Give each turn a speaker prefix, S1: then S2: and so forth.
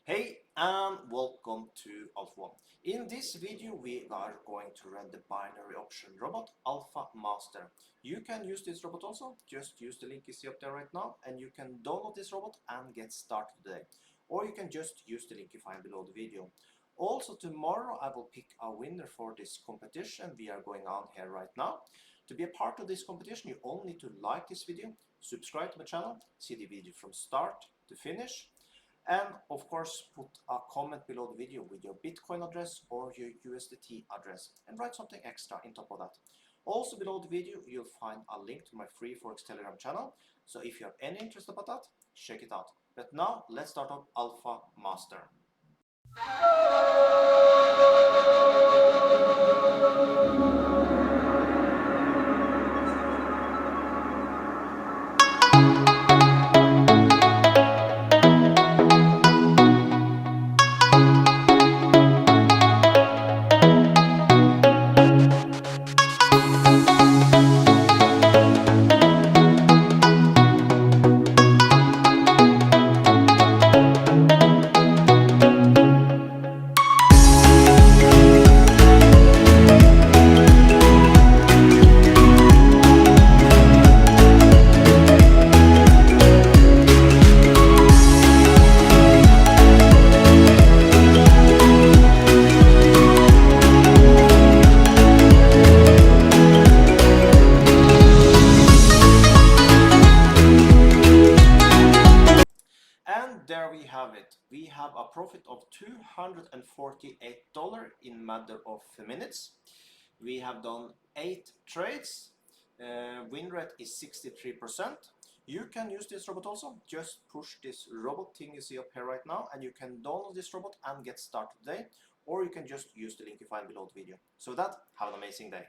S1: Hey and welcome to Alpha 1. In this video we are going to run the binary option robot Alpha Master. You can use this robot also, just use the link you see up there right now and you can download this robot and get started today. Or you can just use the link you find below the video. Also tomorrow I will pick a winner for this competition we are going on here right now. To be a part of this competition you only need to like this video, subscribe to my channel, see the video from start to finish. And of course, put a comment below the video with your Bitcoin address or your USDT address and write something extra on top of that. Also below the video, you'll find a link to my free Forex Telegram channel. So if you have any interest about that, check it out. But now let's start up Alpha Master. And there we have it. We have a profit of $248 in matter of minutes. We have done 8 trades. Win rate is 63%. You can use this robot also. Just push this robot thing you see up here right now and you can download this robot and get started today. Or you can just use the link you find below the video. So with that, have an amazing day.